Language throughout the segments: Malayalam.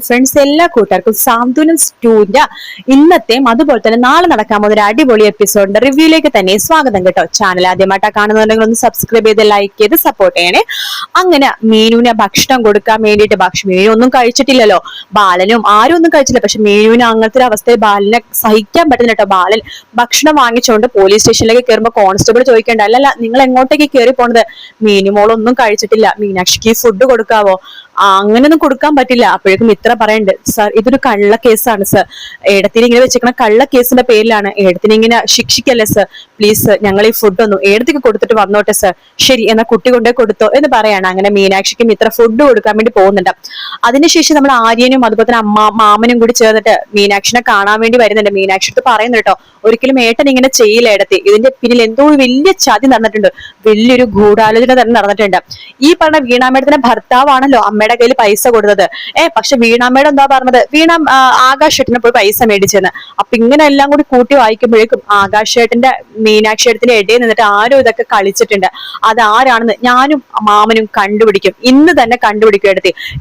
ഫ്രണ്ട്സ്, എല്ലാ കൂട്ടുകാർക്കും സാന്ത്വനം സ്റ്റൂവിന്റെ ഇന്നത്തെയും അതുപോലെ തന്നെ നാളെ നടക്കാൻ പോകുന്ന ഒരു അടിപൊളി എപ്പിസോഡിന്റെ റിവ്യൂയിലേക്ക് തന്നെ സ്വാഗതം കേട്ടോ. ചാനൽ ആദ്യമായിട്ടാണ് കാണുന്നുണ്ടെങ്കിൽ ഒന്ന് സബ്സ്ക്രൈബ് ചെയ്ത് ലൈക്ക് ചെയ്ത് സപ്പോർട്ട് ചെയ്യണേ. അങ്ങനെ മീനുവിനെ ഭക്ഷണം കൊടുക്കാൻ വേണ്ടിയിട്ട് മീനു ഒന്നും കഴിച്ചിട്ടില്ലല്ലോ, ബാലനും ആരും ഒന്നും കഴിച്ചില്ല. പക്ഷെ മീനുവിന് അങ്ങനത്തെ ഒരു അവസ്ഥയിൽ ബാലനെ സഹിക്കാൻ പറ്റുന്നില്ല കേട്ടോ. ബാലൻ ഭക്ഷണം വാങ്ങിച്ചുകൊണ്ട് പോലീസ് സ്റ്റേഷനിലേക്ക് കയറുമ്പോൾ കോൺസ്റ്റബിൾ ചോദിക്കേണ്ട, അല്ലല്ല നിങ്ങൾ എങ്ങോട്ടേക്ക് കയറി പോണത്, മീനുമോളൊന്നും കഴിച്ചിട്ടില്ല, മീനാക്ഷിക്ക് ഫുഡ് കൊടുക്കാവോ? അങ്ങനെയൊന്നും കൊടുക്കാൻ പറ്റില്ല. അപ്പോഴേക്കും ഇത്ര പറയണ്ട്, സാർ ഇതൊരു കള്ള കേസാണ് സർ, ഏടത്തിന് ഇങ്ങനെ വെച്ചിരിക്കണ കള്ള കേസിന്റെ പേരിലാണ്, ഏടത്തിന് ഇങ്ങനെ ശിക്ഷിക്കല്ലേ സർ, പ്ലീസ് ഞങ്ങൾ ഈ ഫുഡ് ഒന്നും ഏടത്തേക്ക് കൊടുത്തിട്ട് വന്നോട്ടെ സർ. ശരി എന്നാ കുട്ടി കൊണ്ടേ കൊടുത്തോ എന്ന് പറയാണ്. അങ്ങനെ മീനാക്ഷിക്കും ഇത്ര ഫുഡ് കൊടുക്കാൻ വേണ്ടി പോകുന്നുണ്ട്. അതിനുശേഷം നമ്മുടെ ആര്യനും അതുപോലെ തന്നെ മാമനും കൂടി ചേർന്നിട്ട് മീനാക്ഷിനെ കാണാൻ വേണ്ടി വരുന്നുണ്ട്. മീനാക്ഷി അടുത്ത് പറയുന്നു കേട്ടോ, ഒരിക്കലും ഏട്ടൻ ഇങ്ങനെ ചെയ്യില്ല ഏടത്തി, ഇതിന്റെ പിന്നിൽ എന്തോ വലിയ ചതി നടന്നിട്ടുണ്ട്, വലിയൊരു ഗൂഢാലോചന തന്നെ നടന്നിട്ടുണ്ട്. ഈ പറഞ്ഞ വീണാമ്മയുടെ ഭർത്താവാണല്ലോ അമ്മയുടെ കയ്യിൽ പൈസ കൊടുത്തത്. പക്ഷെ വീണാമ്മയുടെ എന്താ പറഞ്ഞത്, ആകാശേട്ടനെ പോയി പൈസ മേടിച്ചെന്ന്. അപ്പൊ ഇങ്ങനെ എല്ലാം കൂടി കൂട്ടി വായിക്കുമ്പോഴേക്കും ആകാശേട്ടന്റെ മീനാക്ഷിയേട്ടന്റെ ഇടയിൽ നിന്നിട്ട് ആരും ഇതൊക്കെ കളിച്ചിട്ടുണ്ട്. അത് ആരാണെന്ന് ഞാനും മാമനും കണ്ടുപിടിക്കും, ഇന്ന് തന്നെ കണ്ടുപിടിക്കും.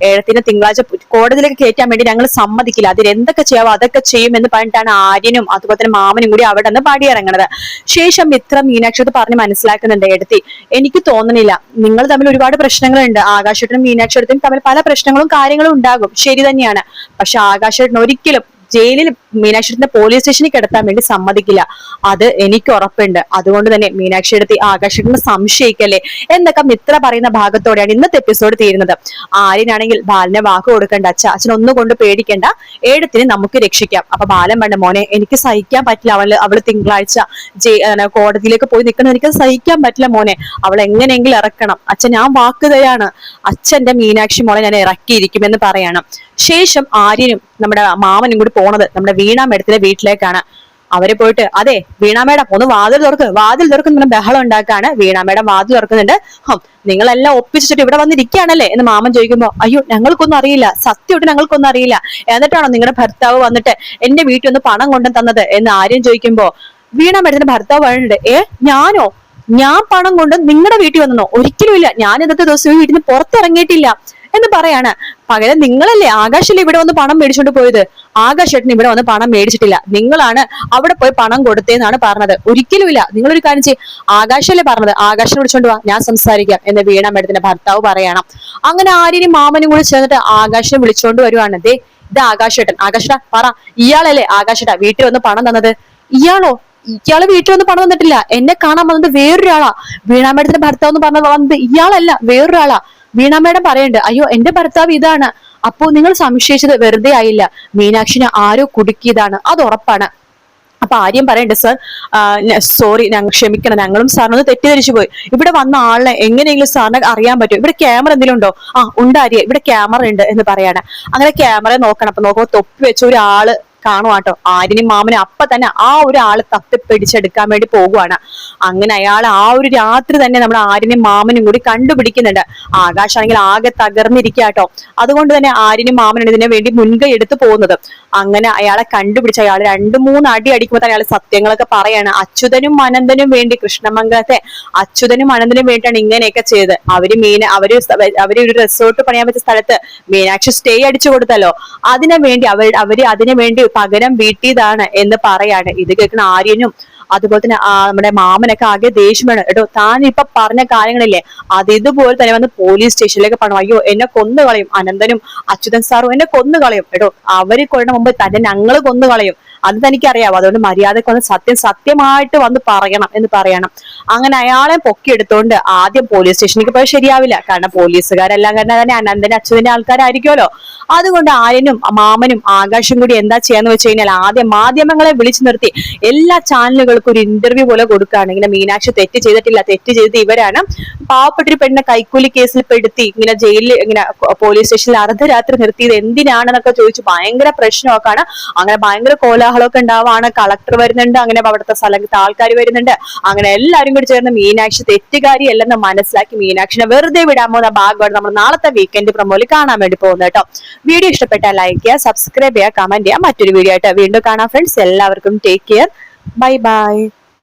ഏടത്തിനെ തിങ്കളാഴ്ച കോടതിയിലേക്ക് കയറ്റാൻ വേണ്ടി ഞങ്ങൾ സമ്മതിക്കില്ല, അതിൽ എന്തൊക്കെ ചെയ്യാവോ അതൊക്കെ ചെയ്യും എന്ന് പറഞ്ഞിട്ടാണ് ആര്യനും അതുപോലെ തന്നെ മാമനും കൂടി അവിടെ നിന്ന് പടിയിറങ്ങണത്. ശേഷം ഇത്ര മീനാക്ഷിയോട് പറഞ്ഞ് മനസ്സിലാക്കുന്നുണ്ട്, ഏടത്തി എനിക്ക് തോന്നണില്ല നിങ്ങൾ തമ്മിൽ ഒരുപാട് പ്രശ്നങ്ങളുണ്ട്, ആകാശേട്ടനും മീനാക്ഷിയേട്ടനും തമ്മിൽ പല പ്രശ്നങ്ങളും കാര്യങ്ങളും ഉണ്ടാകും, ശരി തന്നെയാണ്. പക്ഷെ ആകാശേട്ടൻ ഒരിക്കലും ജയിലിൽ മീനാക്ഷിയുടെ പോലീസ് സ്റ്റേഷനിൽ കിടത്താൻ വേണ്ടി സമ്മതിക്കില്ല, അത് എനിക്ക് ഉറപ്പുണ്ട്. അതുകൊണ്ട് തന്നെ മീനാക്ഷി എടുത്ത് ആകാശത്തിന് സംശയിക്കല്ലേ എന്നൊക്കെ മിത്ര പറയുന്ന ഭാഗത്തോടെയാണ് ഇന്നത്തെ എപ്പിസോഡ് തീരുന്നത്. ആര്യനാണെങ്കിൽ ബാലനെ വാക്ക് കൊടുക്കണ്ട, അച്ഛൻ ഒന്നും കൊണ്ട് പേടിക്കണ്ട, ഏടത്തിന് നമുക്ക് രക്ഷിക്കാം. അപ്പൊ ബാലൻ പറഞ്ഞ, മോനെ എനിക്ക് സഹിക്കാൻ പറ്റില്ല, അവള് തിങ്കളാഴ്ച കോടതിയിലേക്ക് പോയി നിൽക്കണം, എനിക്ക് സഹിക്കാൻ പറ്റില്ല മോനെ, അവൾ എങ്ങനെയെങ്കിലും ഇറക്കണം അച്ഛൻ, ഞാൻ വാക്ക് തരാണ്, അച്ഛന്റെ മീനാക്ഷി മോളെ ഞാൻ ഇറക്കിയിരിക്കുമെന്ന് പറയണം. ശേഷം ആര്യനും നമ്മുടെ മാമനും കൂടി പോണത് നമ്മുടെ വീണ മേഡത്തിന്റെ വീട്ടിലേക്കാണ്. അവര് പോയിട്ട്, അതെ വീണ മേഡം ഒന്ന് വാതിൽ തുറക്കുന്ന ബഹളം ഉണ്ടാക്കാണ്. വീണ മേഡം വാതിൽ തുറക്കുന്നുണ്ട്. നിങ്ങളെല്ലാം ഒപ്പിച്ചിട്ട് ഇവിടെ വന്നിരിക്കുകയാണല്ലേ എന്ന് മാമൻ ചോദിക്കുമ്പോ, അയ്യോ ഞങ്ങൾക്കൊന്നും അറിയില്ല, സത്യമായിട്ട് ഞങ്ങൾക്കൊന്നും അറിയില്ല, എന്നിട്ടാണോ നിങ്ങളുടെ ഭർത്താവ് വന്നിട്ട് എന്റെ വീട്ടിൽ ഒന്ന് പണം കൊണ്ടു തന്നത് എന്ന് ആര്യം ചോദിക്കുമ്പോ വീണ മേഡത്തിന്റെ ഭർത്താവ് പറയുന്നുണ്ട്, ഞാനോ, ഞാൻ പണം കൊണ്ട് നിങ്ങളുടെ വീട്ടിൽ വന്നോ? ഒരിക്കലും ഇല്ല, ഞാൻ ഇന്നത്തെ ദിവസം ഈ വീട്ടിൽ നിന്ന് പുറത്തിറങ്ങിയിട്ടില്ല എന്ന് പറയാണ്. പകരം നിങ്ങളല്ലേ ആകാശല്ലേ ഇവിടെ വന്ന് പണം മേടിച്ചോണ്ട് പോയത്, ആകാശേട്ടൻ ഇവിടെ വന്ന് പണം മേടിച്ചിട്ടില്ല, നിങ്ങളാണ് അവിടെ പോയി പണം കൊടുത്തേന്നാണ് പറഞ്ഞത്. ഒരിക്കലും ഇല്ല, നിങ്ങളൊരു കാര്യം ചെയ്യ്, ആകാശല്ലേ പറഞ്ഞത്, ആകാശനെ വിളിച്ചോണ്ട് വാ, ഞാൻ സംസാരിക്കാം എന്ന് വീണ മേഡത്തിന്റെ ഭർത്താവ് പറയണം. അങ്ങനെ ആര്യനും മാമനും കൂടി ചേർന്നിട്ട് ആകാശനെ വിളിച്ചോണ്ട് വരുവാണ്. ദേ ഇത് ആകാശേട്ടൻ, ആകാശേട്ടാ പറ, ഇയാളല്ലേ ആകാശേട്ടാ വീട്ടിൽ വന്ന് പണം തന്നത്? ഇയാളോ? ഇയാള് വീട്ടിൽ വന്ന് പണം തന്നിട്ടില്ല, എന്നെ കാണാൻ വന്നത് വേറൊരാളാ, വീണ മേഡത്തിന്റെ ഭർത്താവ് എന്ന് പറഞ്ഞ വന്നത് ഇയാളല്ല വേറൊരാളാ. വീണ മേഡം പറയുന്നുണ്ട്, അയ്യോ എന്റെ ഭർത്താവ് ഇതാണ്. അപ്പോ നിങ്ങൾ സംശയിച്ചത് വെറുതെ ആയില്ല, മീനാക്ഷിനെ ആരോ കുടുക്കിയതാണ്, അത് ഉറപ്പാണ്. അപ്പൊ ആര്യം പറയുന്നുണ്ട്, സർ സോറി, ഞങ്ങൾ ക്ഷമിക്കണം, ഞങ്ങളും സാറിനൊന്ന് തെറ്റിദ്ധരിച്ചു പോയി, ഇവിടെ വന്ന ആളിനെ എങ്ങനെയെങ്കിലും സാറിന് അറിയാൻ പറ്റും, ഇവിടെ ക്യാമറ എന്തെങ്കിലും ഉണ്ടോ? ഉണ്ട് ആര്യ, ഇവിടെ ക്യാമറ ഉണ്ട് എന്ന് പറയാണ്. അങ്ങനെ ക്യാമറ നോക്കണം. അപ്പൊ നോക്കുമ്പോ തൊപ്പി വെച്ച ഒരാള് കാണുവാട്ടോ. ആര്യനും മാമനും അപ്പൊ തന്നെ ആ ഒരാള് തപ്പിപ്പിടിച്ചെടുക്കാൻ വേണ്ടി പോകുവാണ്. അങ്ങനെ അയാൾ ആ ഒരു രാത്രി തന്നെ നമ്മുടെ ആര്യനും മാമനും കൂടി കണ്ടുപിടിക്കുന്നുണ്ട്. ആകാശാണെങ്കിൽ ആകെ തകർന്നിരിക്കാട്ടോ. അതുകൊണ്ട് തന്നെ ആര്യനും മാമനും ഇതിനു വേണ്ടി മുൻകൈ എടുത്ത് പോകുന്നത്. അങ്ങനെ അയാളെ കണ്ടുപിടിച്ച അയാൾ 2-3 അടി അടിക്കുമ്പോൾ തന്നെ അയാൾ സത്യങ്ങളൊക്കെ പറയാണ്. അച്യുതനും അനന്തനും വേണ്ടി, കൃഷ്ണമംഗലത്തെ അച്യുതനും അനന്തനും വേണ്ടിയാണ് ഇങ്ങനെയൊക്കെ ചെയ്തത്. അവര് ഒരു റിസോർട്ട് പണിയാൻ പറ്റിയ സ്ഥലത്ത് മീനാക്ഷി സ്റ്റേ അടിച്ചു കൊടുത്തല്ലോ, അവര് അതിനു വേണ്ടി പകരം വീട്ടിയതാണ് എന്ന് പറയാണ്. ഇത് കേൾക്കുന്ന ആര്യനും അതുപോലെ തന്നെ നമ്മുടെ മാമനൊക്കെ ആകെ ദേഷ്യമാണ്. എടോ താൻ ഇപ്പൊ പറഞ്ഞ കാര്യങ്ങളില്ലേ, അത് ഇതുപോലെ തന്നെ വന്ന് പോലീസ് സ്റ്റേഷനിലേക്ക് പറഞ്ഞു, അയ്യോ എന്നെ കൊന്നു കളയും, അനന്തനും അച്യുതൻ സാറും എന്നെ കൊന്നു കളയും, എടോ അവര് കൊല്ലണ മുമ്പ് തന്നെ ഞങ്ങള് കൊന്നു കളയും, അത് തനിക്കറിയാവോ, അതുകൊണ്ട് മര്യാദക്ക് വന്ന് സത്യമായിട്ട് വന്ന് പറയണം എന്ന് പറയണം. അങ്ങനെ അയാളെ പൊക്കിയെടുത്തോണ്ട് ആദ്യം പോലീസ് സ്റ്റേഷനിലേക്ക് പോയാൽ ശരിയാവില്ല, കാരണം പോലീസുകാരെല്ലാം കാരണം തന്നെ അനന്തന്റെ അച്യുതന്റെ ആൾക്കാരായിരിക്കുമല്ലോ. അതുകൊണ്ട് ആര്യനും മാമനും ആകാശം കൂടി എന്താ ചെയ്യാന്ന് വെച്ച് കഴിഞ്ഞാൽ ആദ്യം മാധ്യമങ്ങളെ വിളിച്ചു നിർത്തി എല്ലാ ചാനലുകൾക്കും ഒരു ഇന്റർവ്യൂ പോലെ കൊടുക്കുകയാണ്. ഇങ്ങനെ മീനാക്ഷി തെറ്റ് ചെയ്തിട്ടില്ല, തെറ്റ് ചെയ്തത് ഇവരാണ്, പാവപ്പെട്ടൊരു പെണ്ണിനെ കൈക്കൂലി കേസിൽ പെടുത്തി ഇങ്ങനെ ജയിലിൽ ഇങ്ങനെ പോലീസ് സ്റ്റേഷനിൽ അർദ്ധരാത്രി നിർത്തിയത് എന്തിനാണെന്നൊക്കെ ചോദിച്ചു ഭയങ്കര പ്രശ്നമൊക്കെയാണ്. അങ്ങനെ ഭയങ്കര കോലാഹലമൊക്കെ ഉണ്ടാവാണ്. കളക്ടർ വരുന്നുണ്ട്, അങ്ങനെ അവിടുത്തെ സ്ഥലത്ത് ആൾക്കാർ വരുന്നുണ്ട്. അങ്ങനെ എല്ലാവരും കൂടി ചേർന്ന് മീനാക്ഷി തെറ്റുകാരി അല്ലെന്ന് മനസ്സിലാക്കി മീനാക്ഷിനെ വെറുതെ വിടാൻ പോകുന്ന ഭാഗമാണ് നമ്മൾ നാളത്തെ വീക്കെൻഡ് പ്രൊമോയിൽ കാണാൻ വേണ്ടി പോകുന്നത് കേട്ടോ. വീഡിയോ ഇഷ്ടപ്പെട്ടാൽ ലൈക്ക് ചെയ്യുക, സബ്സ്ക്രൈബ് ചെയ്യുക, കമന്റ് ചെയ്യുക. മറ്റൊരു വീഡിയോ ആയിട്ട് വീണ്ടും കാണാം ഫ്രണ്ട്സ്. എല്ലാവർക്കും ടേക്ക് കെയർ, ബൈ ബൈ.